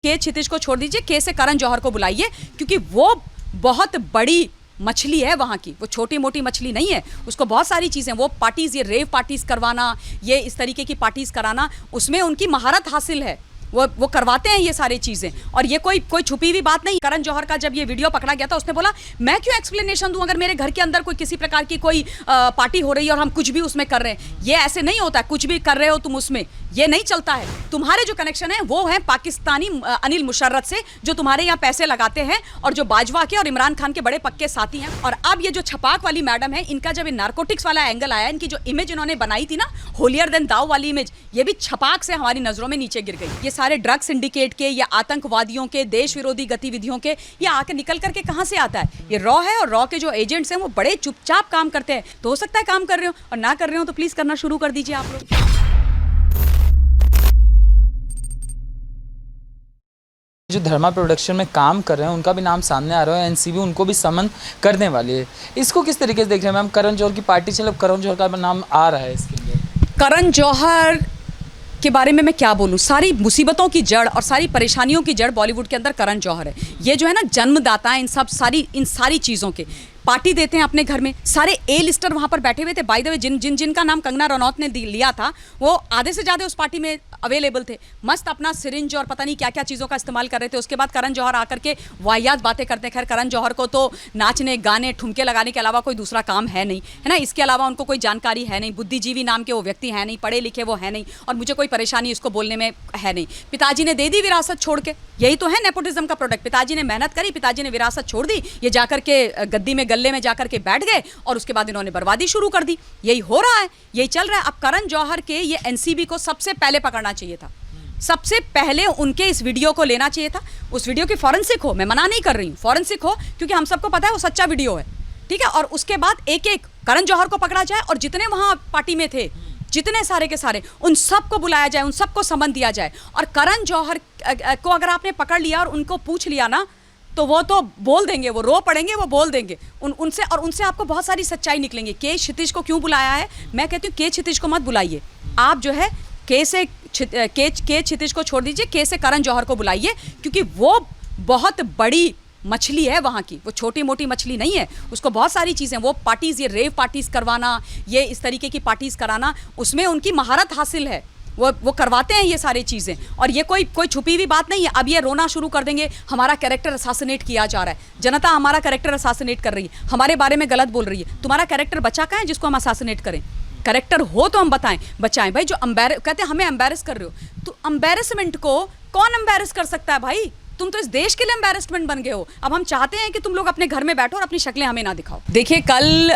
के क्षितिज को छोड़ दीजिए, के से करण जौहर को बुलाइए, क्योंकि वो बहुत बड़ी मछली है वहाँ की, वो छोटी मोटी मछली नहीं है। उसको बहुत सारी चीज़ें, वो पार्टीज़, ये रेव पार्टीज़ करवाना, ये इस तरीके की पार्टीज़ कराना, उसमें उनकी महारत हासिल है। वो करवाते हैं ये सारी चीज़ें, और ये कोई छुपी हुई बात नहीं। करण जौहर का जब ये वीडियो पकड़ा गया था, उसने बोला मैं क्यों एक्सप्लेनेशन दूं, अगर मेरे घर के अंदर कोई किसी प्रकार की कोई पार्टी हो रही है और हम कुछ भी उसमें कर रहे हैं। ये ऐसे नहीं होता, कुछ भी कर रहे हो तुम उसमें, ये नहीं चलता है। तुम्हारे जो कनेक्शन है वो है पाकिस्तानी अनिल मुशर्रफ से, जो तुम्हारे यहाँ पैसे लगाते हैं और जो बाजवा के और इमरान खान के बड़े पक्के साथी हैं। और अब ये जो छपाक वाली मैडम है, इनका जब नारकोटिक्स वाला एंगल आया, इनकी जो इमेज इन्होंने बनाई थी ना, होलियर देन दाऊ वाली इमेज, ये भी छपाक से हमारी नजरों में नीचे गिर गई। ये सारे ड्रग सिंडिकेट के या आतंकवादियों के, देश विरोधी गतिविधियों के, ये आके निकल करके कहाँ से आता है? ये रॉ है, और रॉ के जो एजेंट्स हैं वो बड़े चुपचाप काम करते हैं। तो हो सकता है काम कर रहे हो, और ना कर रहे हो तो प्लीज करना शुरू कर दीजिए आप लोग। जो धर्मा प्रोडक्शन में काम कर रहे हैं उनका भी नाम सामने आ रहा है, एनसीबी उनको भी समन करने वाली है। इसको किस तरीके से देख रहे हैं मैम? करण जौहर की पार्टी से करण जौहर का नाम आ रहा है इसके अंदर। करण जौहर के बारे में मैं क्या बोलूं, सारी मुसीबतों की जड़ और सारी परेशानियों की जड़ बॉलीवुड के अंदर करण जौहर है। ये जो है ना जन्मदाता है इन सारी चीज़ों के। पार्टी देते हैं अपने घर में, सारे ए लिस्टर वहाँ पर बैठे हुए थे। बाय द वे जिनका नाम कंगना रनौत ने लिया था, वो आधे से ज़्यादा उस पार्टी में अवेलेबल थे। मस्त अपना सिरिंज और पता नहीं क्या क्या चीज़ों का इस्तेमाल कर रहे थे। उसके बाद करण जौहर आकर के वाहियात बातें करते हैं। खैर, करण जौहर को तो नाचने गाने ठुमके लगाने के अलावा कोई दूसरा काम है नहीं, है ना। इसके अलावा उनको कोई जानकारी है नहीं, बुद्धिजीवी नाम के वो व्यक्ति है नहीं, पढ़े लिखे वो है नहीं, और मुझे कोई परेशानी इसको बोलने में है नहीं। पिताजी ने दे दी विरासत छोड़ के, यही तो है नेपोटिज्म का प्रोडक्ट। पिताजी ने मेहनत करी, पिताजी ने विरासत छोड़ दी, ये जाकर के गद्दी में गले में जाकर के बैठ गए, और उसके बाद इन्होंने बर्बादी शुरू कर दी। यही हो रहा है, यही चल रहा है। अब करण जौहर के ये एनसीबी को सबसे पहले पकड़ना चाहिए था, सबसे पहले उनके इस वीडियो को लेना चाहिए था। उस वीडियो की फॉरेंसिक हो, मैं मना नहीं कर रही हूँ, फॉरेंसिक हो, क्योंकि हम सबको पता है वो सच्चा वीडियो है, ठीक है। और उसके बाद एक एक करण जौहर को पकड़ा जाए, और जितने वहाँ पार्टी में थे, जितने सारे के सारे, उन सबको बुलाया जाए, उन सबको समन दिया जाए। और करण जौहर को अगर आपने पकड़ लिया और उनको पूछ लिया ना, तो वो तो बोल देंगे, वो रो पड़ेंगे, वो बोल देंगे उनसे आपको बहुत सारी सच्चाई निकलेंगी। के क्षितिज को क्यों बुलाया है? मैं कहती हूँ के क्षितिज को मत बुलाइए, आप जो है के क्षितिज को छोड़ दीजिए, के से करण जौहर को बुलाइए, क्योंकि वो बहुत बड़ी मछली है वहाँ की, वो छोटी मोटी मछली नहीं है। उसको बहुत सारी चीज़ें, वो पार्टीज़, ये रेव पार्टीज़ करवाना, ये इस तरीके की पार्टीज़ कराना, उसमें उनकी महारत हासिल है। वो करवाते हैं ये सारी चीज़ें, और ये कोई छुपी हुई बात नहीं है। अब ये रोना शुरू कर देंगे, हमारा कैरेक्टर असासिनेट किया जा रहा है, जनता हमारा कैरेक्टर असासिनेट कर रही है, हमारे बारे में गलत बोल रही है। तुम्हारा कैरेक्टर बचा कहाँ है जिसको हम असासिनेट करें? कैरेक्टर हो तो हम बचाएं भाई। जो कहते हैं हमें एम्बेरस कर रहे हो, तो एम्बेरसमेंट को कौन एम्बेरस कर सकता है भाई? तुम तो इस देश के लिए एम्बेरसमेंट बन गए हो। अब हम चाहते हैं कि तुम लोग अपने घर में बैठो और अपनी शक्लें हमें ना दिखाओ। देखिए, कल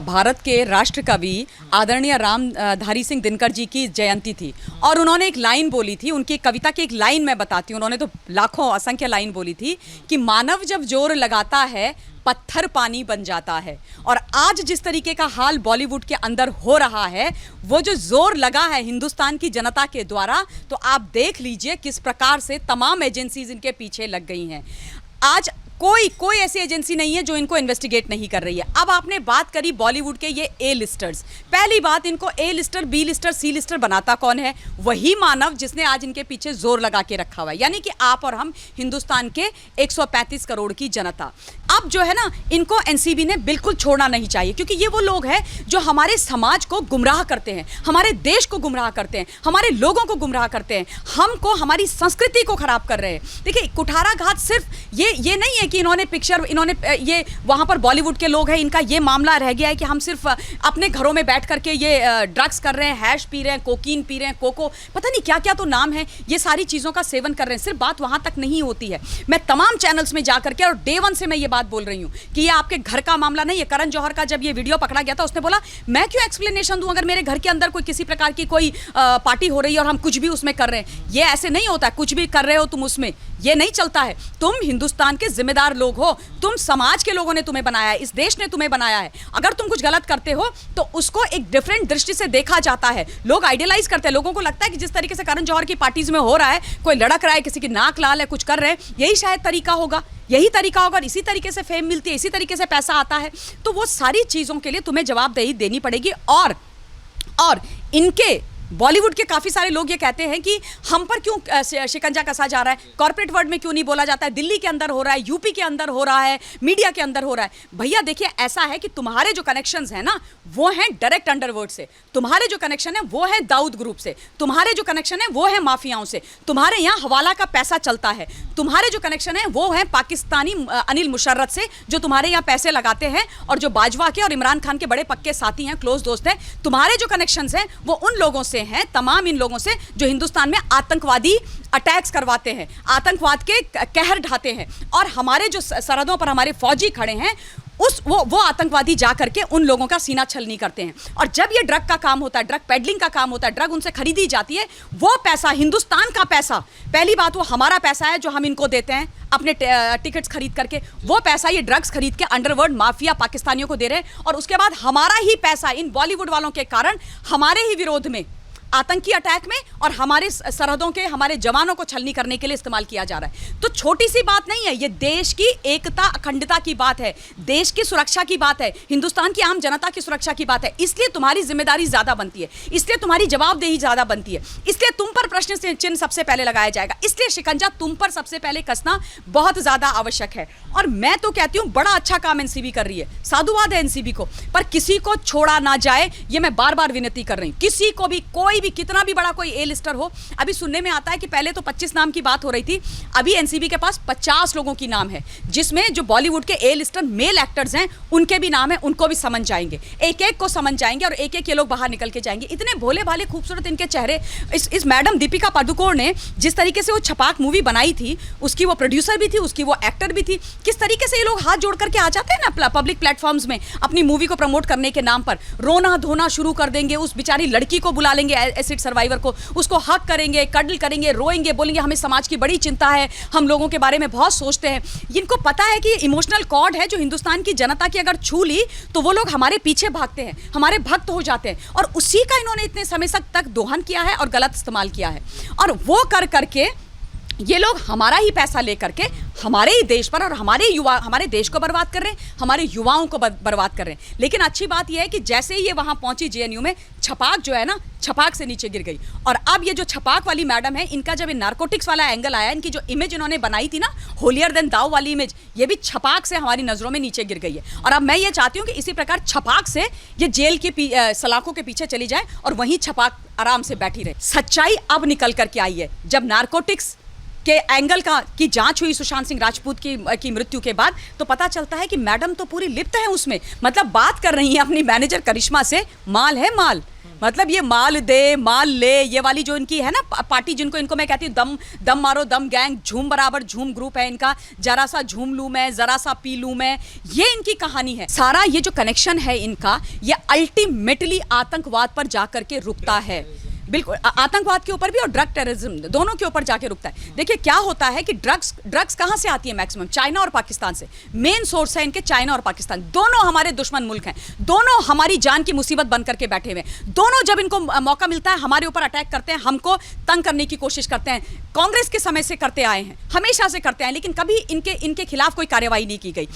भारत के राष्ट्र कवि आदरणीय रामधारी सिंह दिनकर जी की जयंती थी, और उन्होंने एक लाइन बोली थी, उनकी कविता की एक लाइन मैं बताती हूँ। उन्होंने तो लाखों असंख्य लाइन बोली थी कि मानव जब जोर लगाता है, पत्थर पानी बन जाता है। और आज जिस तरीके का हाल बॉलीवुड के अंदर हो रहा है, वो जो जोर लगा है हिंदुस्तान की जनता के द्वारा, तो आप देख लीजिए किस प्रकार से तमाम एजेंसीज इनके पीछे लग गई हैं। आज कोई ऐसी एजेंसी नहीं है जो इनको इन्वेस्टिगेट नहीं कर रही है। अब आपने बात करी बॉलीवुड के ये ए लिस्टर्स। पहली बात, इनको ए लिस्टर, बी लिस्टर, सी लिस्टर बनाता कौन है? वही मानव जिसने आज इनके पीछे जोर लगा के रखा हुआ है, यानी कि आप और हम, हिंदुस्तान के 135 करोड़ की जनता। अब जो है ना, इनको एनसीबी ने बिल्कुल छोड़ना नहीं चाहिए, क्योंकि ये वो लोग हैं जो हमारे समाज को गुमराह करते हैं, हमारे देश को गुमराह करते हैं, हमारे लोगों को गुमराह करते हैं, हमको, हमारी संस्कृति को खराब कर रहे हैं। देखिए, कुठारा घाट सिर्फ ये नहीं है कि इन्होंने ये वहाँ पर बॉलीवुड के लोग हैं, इनका ये मामला रह गया है कि हम सिर्फ अपने घरों में बैठ करके ये ड्रग्स कर रहे हैं, हैश पी रहे हैं, कोकीन पी रहे हैं, कोको, पता नहीं क्या क्या तो नाम है, ये सारी चीज़ों का सेवन कर रहे हैं। सिर्फ बात वहाँ तक नहीं होती है। मैं तमाम चैनल्स में जाकर के, और डे वन से मैं ये बात बोल रही हूँ कि ये आपके घर का मामला नहीं है। करण जौहर का जब ये वीडियो पकड़ा गया था, उसने बोला मैं क्यों एक्सप्लेनेशन दूं, अगर मेरे घर के अंदर कोई किसी प्रकार की कोई पार्टी हो रही है और हम कुछ भी उसमें कर रहे हैं। ये ऐसे नहीं होता, कुछ भी कर रहे हो तुम उसमें, ये नहीं चलता है। तुम हिंदुस्तान के जिम्मेदार लोग हो, तुम समाज के लोगों ने तुम्हें बनाया है, इस देश ने तुम्हें बनाया है। अगर तुम कुछ गलत करते हो तो उसको एक डिफरेंट दृष्टि से देखा जाता है। लोग आइडियलाइज करते हैं, लोगों को लगता है कि जिस तरीके से करण जौहर की पार्टीज में हो रहा है, कोई लड़क रहा है, किसी की नाक लाल है, कुछ कर रहे हैं, यही शायद तरीका होगा, यही तरीका होगा, और इसी तरीके से फेम मिलती है, इसी तरीके से पैसा आता है। तो वो सारी चीज़ों के लिए तुम्हें जवाबदेही देनी पड़ेगी। और इनके बॉलीवुड के काफ़ी सारे लोग ये कहते हैं कि हम पर क्यों शिकंजा कसा जा रहा है, कॉर्पोरेट वर्ल्ड में क्यों नहीं बोला जाता है, दिल्ली के अंदर हो रहा है, यूपी के अंदर हो रहा है, मीडिया के अंदर हो रहा है। भैया देखिए, ऐसा है कि तुम्हारे जो कनेक्शंस हैं ना, वो हैं डायरेक्ट अंडरवर्ल्ड से, तुम्हारे जो कनेक्शन है वो है दाऊद ग्रुप से, तुम्हारे जो कनेक्शन है वो है माफियाओं से, तुम्हारे यहाँ हवाला का पैसा चलता है, तुम्हारे जो कनेक्शन है वो है पाकिस्तानी अनिल मुशर्रफ से, जो तुम्हारे यहाँ पैसे लगाते हैं और जो बाजवा के और इमरान खान के बड़े पक्के साथी हैं, क्लोज दोस्त हैं। तुम्हारे जो कनेक्शंस हैं वो उन लोगों से हैं, तमाम इन लोगों से जो हिंदुस्तान में आतंकवादी अटैक्स करवाते हैं, आतंकवाद के कहर ढाते हैं, और हमारे जो सरहदों पर हमारे फौजी खड़े हैं, वो आतंकवादी जा करके उन लोगों का सीना छलनी करते हैं। और जब ये ड्रग का काम होता है, ड्रग पेडलिंग का काम होता है, ड्रग उनसे खरीदी जाती है, वो पैसा हिंदुस्तान का पैसा, पहली बात वो हमारा पैसा है जो हम इनको देते हैं अपने टिकट्स खरीद करके, वो पैसा ये ड्रग्स खरीद के अंडरवर्ल्ड माफिया पाकिस्तानियों को दे रहे हैं, और उसके बाद हमारा ही पैसा इन बॉलीवुड वालों के कारण हमारे ही विरोध में, आतंकी अटैक में और हमारे सरहदों के हमारे जवानों को छलनी करने के लिए इस्तेमाल किया जा रहा है। तो छोटी सी बात नहीं है ये, देश की एकता अखंडता की बात है, देश की सुरक्षा की बात है, हिंदुस्तान की आम जनता की सुरक्षा की बात है। इसलिए तुम्हारी जिम्मेदारी ज्यादा बनती है, इसलिए तुम्हारी जवाबदेही ज्यादा बनती है, इसलिए तुम पर प्रश्न चिन्ह सबसे पहले लगाया जाएगा, इसलिए शिकंजा तुम पर सबसे पहले कसना बहुत ज्यादा आवश्यक है। और मैं तो कहती हूँ बड़ा अच्छा काम एनसीबी कर रही है, साधुवाद है एनसीबी को, पर किसी को छोड़ा ना जाए, ये मैं बार बार विनती कर रही हूँ। किसी को भी, कोई भी कितना भी बड़ा कोई ए लिस्टर हो, अभी सुनने में आता है कि पहले तो 25 नाम की बात हो रही थी, अभी एनसीबी के पास 50 लोगों की नाम है, जिसमें जो बॉलीवुड के ए लिस्टर मेल एक्टर्स हैं उनके भी नाम है, उनको भी समन जाएंगे, एक एक को समन जाएंगे और एक एक ये लोग बाहर निकल के जाएंगे। इतने भोले भाले खूबसूरत इनके चेहरे। इस मैडम दीपिका पादुकोण ने जिस तरीके से वो छपाक मूवी बनाई थी, उसकी वो प्रोड्यूसर भी थी, उसकी वो एक्टर भी थी, किस तरीके से ये लोग हाथ जोड़ करके आ जाते हैं ना पब्लिक प्लेटफॉर्म्स में अपनी मूवी को प्रमोट करने के नाम पर, रोना धोना शुरू कर देंगे, उस बेचारी लड़की को बुला लेंगे एसिड सर्वाइवर को, उसको हक करेंगे, कडल करेंगे, रोएंगे, बोलेंगे हमें समाज की बड़ी चिंता है, हम लोगों के बारे में बहुत सोचते हैं। इनको पता है कि ये इमोशनल कॉर्ड है जो हिंदुस्तान की जनता की अगर छू ली तो वो लोग हमारे पीछे भागते हैं, हमारे भक्त हो जाते हैं, और उसी का इन्होंने इतने समय तक दोहन किया है और गलत इस्तेमाल किया है। और वो कर करके ये लोग हमारा ही पैसा लेकर के हमारे ही देश पर और हमारे देश को बर्बाद कर रहे हैं, हमारे युवाओं को बर्बाद कर रहे हैं। लेकिन अच्छी बात यह है कि जैसे ही ये वहां पहुंची जेएनयू में, छपाक जो है ना, छपाक से नीचे गिर गई। और अब ये जो छपाक वाली मैडम है, इनका जब ये नारकोटिक्स वाला एंगल आया, इनकी जो इमेज इन्होंने बनाई थी ना, होलियर देन दाऊ वाली इमेज, ये भी छपाक से हमारी नजरों में नीचे गिर गई है। और अब मैं ये चाहती हूँ कि इसी प्रकार छपाक से ये जेल की सलाखों के पीछे चली जाए और वहीं छपाक आराम से बैठी रहे। सच्चाई अब निकल करके आई है। जब नारकोटिक्स के एंगल की जांच हुई सुशांत सिंह राजपूत की मृत्यु के बाद, तो पता चलता है कि मैडम तो पूरी लिप्त है उसमें, मतलब बात कर रही है अपनी मैनेजर करिश्मा से, माल है माल, मतलब ये माल दे माल ले, ये वाली जो इनकी है ना पार्टी, इनको मैं कहती हूँ दम मारो दम गैंग, झूम बराबर झूम ग्रुप है इनका, जरा सा झूम लूँ मैं, जरा सा पी लूँ मैं, ये इनकी कहानी है। सारा ये जो कनेक्शन है इनका, ये अल्टीमेटली आतंकवाद पर जाकर के रुकता है, बिल्कुल आतंकवाद के ऊपर भी और ड्रग टेररिज्म दोनों के ऊपर जाके रुकता है। देखिए क्या होता है कि ड्रग्स कहाँ से आती है मैक्सिमम? चाइना और पाकिस्तान से। मेन सोर्स है इनके चाइना और पाकिस्तान, दोनों हमारे दुश्मन मुल्क हैं, दोनों हमारी जान की मुसीबत बन करके बैठे हुए हैं, दोनों जब इनको मौका मिलता है हमारे ऊपर अटैक करते हैं, हमको तंग करने की कोशिश करते हैं। कांग्रेस के समय से करते आए हैं, हमेशा से करते आए, लेकिन कभी इनके खिलाफ कोई कार्रवाई नहीं की गई।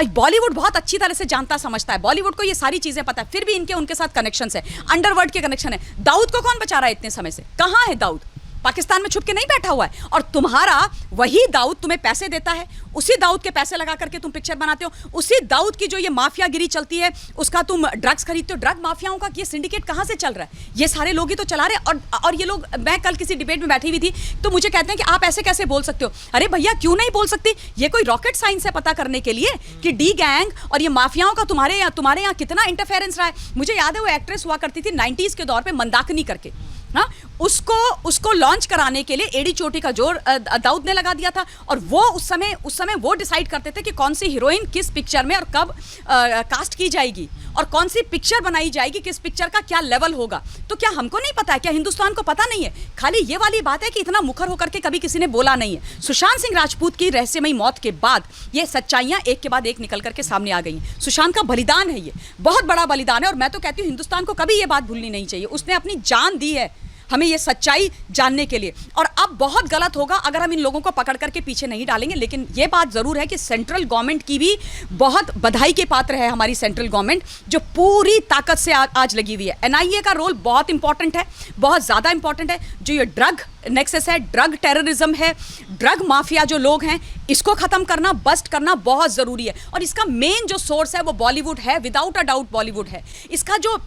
बॉलीवुड बहुत अच्छी तरह से जानता समझता है, बॉलीवुड को ये सारी चीजें पता है, फिर भी उनके साथ कनेक्शंस है, अंडरवर्ल्ड के कनेक्शन है। दाऊद को कौन बचा रहा है इतने समय से? कहां है दाऊद? पाकिस्तान में छुप के नहीं बैठा हुआ है, और तुम्हारा वही दाऊद तुम्हें पैसे देता है, उसी दाऊद के पैसे लगा करके तुम पिक्चर बनाते हो, उसी दाऊद की जो ये माफियागिरी चलती है उसका तुम ड्रग्स खरीदते हो। ड्रग माफियाओं का ये सिंडिकेट कहाँ से चल रहा है? ये सारे लोग ही तो चला रहे हैं। और ये लोग, मैं कल किसी डिबेट में बैठी हुई थी तो मुझे कहते हैं कि आप ऐसे कैसे बोल सकते हो? अरे भैया क्यों नहीं बोल सकती? ये कोई रॉकेट साइंस है पता करने के लिए कि डी गैंग और ये माफियाओं का तुम्हारे यहाँ कितना इंटरफेरेंस रहा है। मुझे याद है वो एक्ट्रेस हुआ करती थी 90s के दौर पे, मंदाकिनी करके, हाँ, उसको लॉन्च कराने के लिए एडी चोटी का जोर दाऊद ने लगा दिया था। और वो उस समय वो डिसाइड करते थे कि कौन सी हीरोइन किस पिक्चर में और कब कास्ट की जाएगी, और कौन सी पिक्चर बनाई जाएगी, किस पिक्चर का क्या लेवल होगा। तो क्या हमको नहीं पता है? क्या हिंदुस्तान को पता नहीं है? खाली ये वाली बात है कि इतना मुखर होकर के कभी किसी ने बोला नहीं है। सुशांत सिंह राजपूत की रहस्यमयी मौत के बाद ये सच्चाइयां एक के बाद एक निकल करके सामने आ गई हैं। सुशांत का बलिदान है, ये बहुत बड़ा बलिदान है, और मैं तो कहती हूँ हिंदुस्तान को कभी ये बात भूलनी नहीं चाहिए। उसने अपनी जान दी है हमें ये सच्चाई जानने के लिए। और अब बहुत गलत होगा अगर हम इन लोगों को पकड़ करके पीछे नहीं डालेंगे। लेकिन ये बात ज़रूर है कि सेंट्रल गवर्नमेंट की भी बहुत बधाई के पात्र है हमारी सेंट्रल गवर्नमेंट, जो पूरी ताकत से आज लगी हुई है। एनआईए का रोल बहुत इंपॉर्टेंट है, बहुत ज़्यादा इंपॉर्टेंट है। जो ये ड्रग नेक्सस है, ड्रग टेररिज्म है, ड्रग माफिया जो लोग हैं, इसको ख़त्म करना, बस्ट करना बहुत ज़रूरी है। और इसका मेन जो सोर्स है वो बॉलीवुड है, विदाउट अ डाउट बॉलीवुड है। इसका जो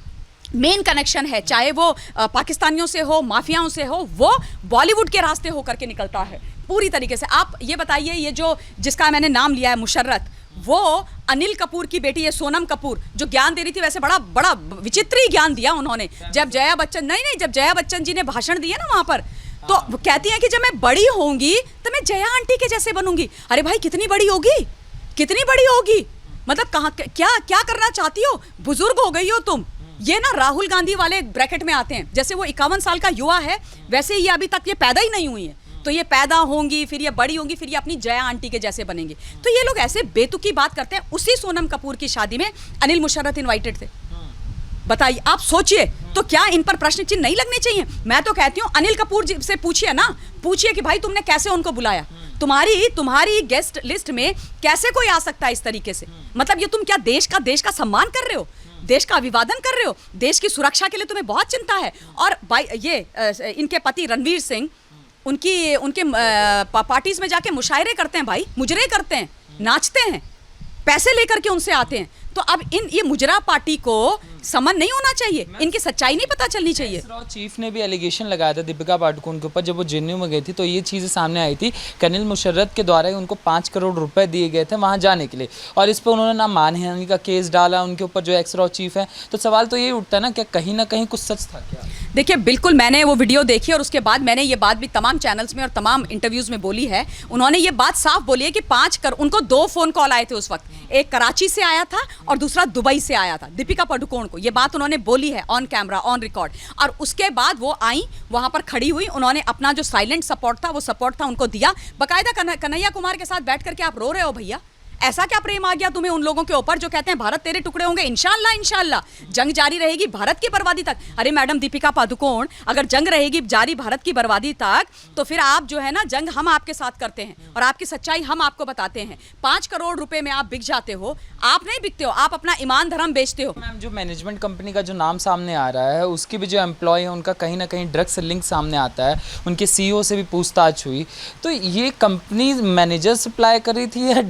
मेन कनेक्शन है, चाहे वो पाकिस्तानियों से हो, माफियाओं से हो, वो बॉलीवुड के रास्ते होकर के निकलता है पूरी तरीके से। आप ये बताइए, ये जो जिसका मैंने नाम लिया है मुशर्रत, वो अनिल कपूर की बेटी है सोनम कपूर, जो ज्ञान दे रही थी, वैसे बड़ा बड़ा विचित्र ही ज्ञान दिया उन्होंने। जब जया बच्चन जी ने भाषण दिया ना वहाँ पर, तो वो कहती हैं कि जब मैं बड़ी होंगी तो मैं जया आंटी के जैसे बनूंगी। अरे भाई कितनी बड़ी होगी, कितनी बड़ी होगी, मतलब कहाँ क्या क्या करना चाहती हो, बुजुर्ग हो गई हो तुम। ये ना राहुल गांधी वाले ब्रैकेट में आते हैं। जैसे वो 51 साल का युवा है, वैसे ये अभी तक ये पैदा ही नहीं हुई है, तो ये पैदा होंगी, फिर ये बड़ी होंगी, फिर ये अपनी जया आंटी के जैसे बनेंगे। तो ये लोग ऐसे बेतुकी बात करते हैं। उसी सोनम कपूर की शादी में अनिल मुशर्रफ इनवाइटेड थे। बताइए, आप सोचिए, तो क्या इन पर प्रश्न चिन्ह नहीं लगने चाहिए? मैं तो कहती हूँ अनिल कपूर जी से पूछिए ना, पूछिए कि भाई तुमने कैसे उनको बुलाया, तुम्हारी गेस्ट लिस्ट में कैसे कोई आ सकता है इस तरीके से? मतलब ये तुम क्या देश का सम्मान कर रहे हो, देश का अभिवादन कर रहे हो? देश की सुरक्षा के लिए तुम्हें बहुत चिंता है। और इनके पति रणवीर सिंह उनके पार्टीज में जाके मुशायरे करते हैं भाई, मुजरे करते हैं, नाचते हैं, पैसे लेकर के उनसे आते हैं। तो अब ये मुजरा पार्टी को समन नहीं होना चाहिए, इनकी सच्चाई नहीं पता चलनी चाहिए। चीफ ने भी एलिगेशन लगाया था दीपिका पादुकोण के ऊपर, जब वो जेएनयू में गई थी तो ये चीज़ें सामने आई थी कि अनिल मुशर्रफ के द्वारा ही उनको 5 करोड़ रुपए दिए गए थे वहाँ जाने के लिए, और इस पर उन्होंने ना मानहानि का केस डाला उनके ऊपर, जो एक्स रॉ चीफ है। तो सवाल तो ये उठता है ना, क्या कहीं ना कहीं कुछ सच था क्या? देखिए, बिल्कुल मैंने वो वीडियो देखी और उसके बाद मैंने ये बात भी तमाम चैनल्स में और तमाम इंटरव्यूज़ में बोली है। उन्होंने ये बात साफ बोली है कि उनको 2 फ़ोन कॉल आए थे उस वक्त, एक कराची से आया था और दूसरा दुबई से आया था दीपिका पादुकोण को। ये बात उन्होंने बोली है ऑन कैमरा, ऑन रिकॉर्ड। और उसके बाद वो आई, वहाँ पर खड़ी हुई, उन्होंने अपना जो साइलेंट सपोर्ट था वो सपोर्ट था उनको दिया। बाकायदा कन्हैया कुमार के साथ बैठ करके आप रो रहे हो भैया, ऐसा क्या प्रेम आ गया तुम्हें उन लोगों के ऊपर जो कहते हैं भारत तेरे टुकड़े होंगे? इंशाल्लाह इंशाल्लाह जंग जारी रहेगी भारत की बर्बादी तक। अरे मैडम दीपिका पादुकोण, अगर जंग रहेगी जारी भारत की बर्बादी तक, तो फिर आप जो है ना, जंग हम आपके साथ करते हैं और आपकी सच्चाई हम आपको बताते हैं। 5 करोड़ रुपए में आप बिक जाते हो, आप नहीं बिकते हो, आप अपना ईमान धर्म बेचते हो। मैम, जो मैनेजमेंट कंपनी का जो नाम सामने आ रहा है, उसकी भी जो एम्प्लॉय है उनका कहीं ना कहीं ड्रग से लिंक सामने आता है, उनके सीईओ से भी पूछताछ हुई। तो ये कंपनी मैनेजर सप्लाई कर रही थी या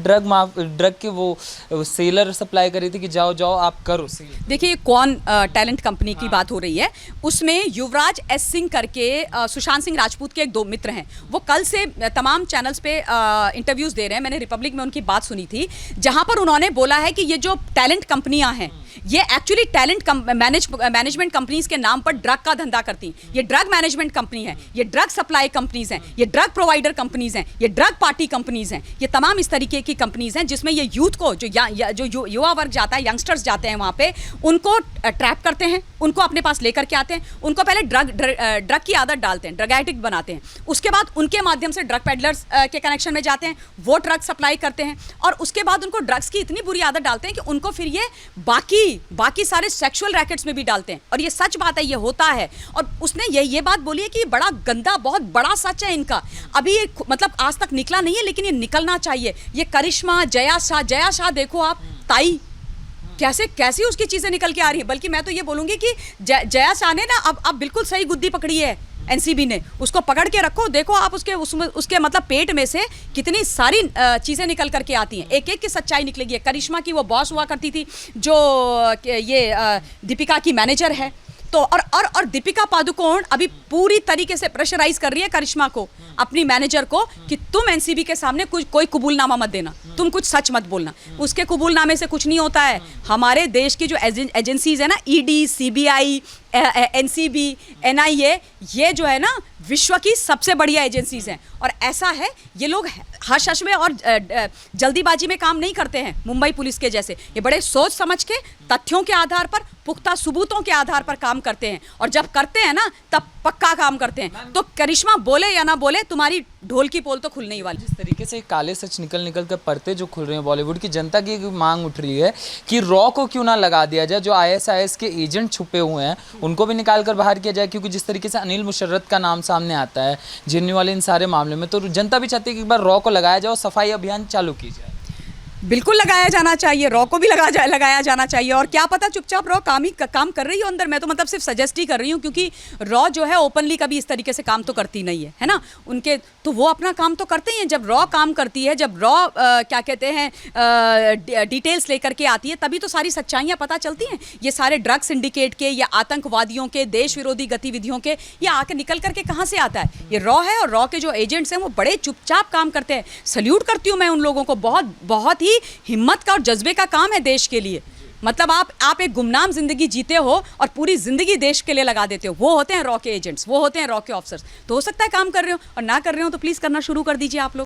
ड्रग के वो सेलर सप्लाई कर रही थी कि जाओ आप करो सेल? देखिए, कौन टैलेंट कंपनी की बात हो रही है, उसमें युवराज एस सिंह करके सुशांत सिंह राजपूत के एक 2 मित्र हैं, वो कल से तमाम चैनल्स पे इंटरव्यूज़ दे रहे हैं। मैंने रिपब्लिक में उनकी बात सुनी थी, जहां पर उन्होंने बोला है कि ये जो टैलेंट कंपनियां हैं, ये एक्चुअली टैलेंट मैनेजमेंट कंपनीज के नाम पर ड्रग का धंधा करती हैं। ये ड्रग मैनेजमेंट कंपनी है, ये ड्रग सप्लाई कंपनीज हैं, ये ड्रग प्रोवाइडर कंपनीज हैं, ये ड्रग पार्टी कंपनीज हैं, ये तमाम इस तरीके की कंपनीज हैं जिसमें ये यूथ को, जो युवा वर्ग जाता है, यंगस्टर्स जाते हैं वहाँ पे, उनको ट्रैप करते हैं, उनको अपने पास लेकर के आते हैं, उनको पहले ड्रग की आदत डालते हैं, ड्रग एडिक्ट बनाते हैं, उसके बाद उनके माध्यम से ड्रग पेडलर्स के कनेक्शन में जाते हैं, वो ड्रग सप्लाई करते हैं, और उसके बाद उनको ड्रग्स की इतनी बुरी आदत डालते हैं कि उनको फिर ये बाकी सारे सेक्सुअल रैकेट्स में भी डालते हैं। और ये सच बात है, ये होता है। और उसने ये बात बोली है कि बड़ा गंदा, बहुत बड़ा सच है इनका, अभी ये मतलब आज तक निकला नहीं है, लेकिन ये निकलना चाहिए। ये करिश्मा, जया शाह देखो आप, ताई कैसी उसकी चीज़ें निकल के आ रही है। बल्कि मैं तो ये बोलूँगी कि जया शाह ने ना अब बिल्कुल सही गुद्दी पकड़ी है एनसीबी ने, उसको पकड़ के रखो। देखो आप उसके मतलब पेट में से कितनी सारी चीज़ें निकल करके आती हैं, एक एक की सच्चाई निकलेगी। करिश्मा की वो बॉस हुआ करती थी, जो ये दीपिका की मैनेजर है। तो और दीपिका पादुकोण अभी पूरी तरीके से प्रेशराइज कर रही है करिश्मा को, अपनी मैनेजर को, कि तुम एनसीबी के सामने कोई कबूलनामा मत देना, तुम कुछ सच मत बोलना। उसके कबूलनामे से कुछ नहीं होता है। हमारे देश की जो एजेंसीज है ना, ईडी, सीबीआई, एनसीबी, एनआईए, ये जो है ना विश्व की सबसे बढ़िया एजेंसीज हैं। और ऐसा है, ये लोग हश में और जल्दीबाजी में काम नहीं करते हैं मुंबई पुलिस के जैसे। ये बड़े सोच समझ के, तथ्यों के आधार पर, पुख्ता सबूतों के आधार पर काम करते हैं, और जब करते हैं ना तब पक्का काम करते हैं। तो करिश्मा बोले या ना बोले, तुम्हारी ढोल की पोल तो खुलने ही वाली। जिस तरीके से काले सच निकल कर पर्दे जो खुल रहे हैं बॉलीवुड की जनता की एक मांग उठ रही है कि रॉ को क्यों ना लगा दिया जाए, जो ISIS के एजेंट छुपे हुए हैं उनको भी निकाल कर बाहर किया जाए, क्योंकि जिस तरीके से अनिल मुशर्रफ का नाम सामने आता है जिन्नी वाले इन सारे मामले में, तो जनता भी चाहती है कि एक बार रॉ को लगाया जाए और सफाई अभियान चालू की जाए। बिल्कुल लगाया जाना चाहिए, रॉ को भी लगाया जाना चाहिए। और क्या पता चुपचाप रॉ काम कर रही हो अंदर, मैं तो मतलब सिर्फ सजेस्ट ही कर रही हूँ, क्योंकि रॉ जो है ओपनली कभी इस तरीके से काम तो करती नहीं है ना उनके, तो वो अपना काम तो करते ही हैं। जब रॉ काम करती है, जब रॉ क्या कहते हैं डिटेल्स लेकर के आती है, तभी तो सारी सच्चाइयाँ पता चलती हैं। ये सारे ड्रग सिंडिकेट के या आतंकवादियों के, देश विरोधी गतिविधियों के, ये आके निकल करके कहाँ से आता है? ये रॉ है, और रॉ के जो एजेंट्स हैं वो बड़े चुपचाप काम करते हैं। सल्यूट करती हूँ मैं उन लोगों को, बहुत बहुत ही हिम्मत का और जज्बे का काम है देश के लिए। मतलब आप एक गुमनाम जिंदगी जीते हो और पूरी जिंदगी देश के लिए लगा देते हो, वो होते हैं रॉ के एजेंट्स, वो होते हैं रॉ के ऑफिसर्स। तो हो सकता है काम कर रहे हो, और ना कर रहे हो तो प्लीज़ करना शुरू कर दीजिए आप लोग।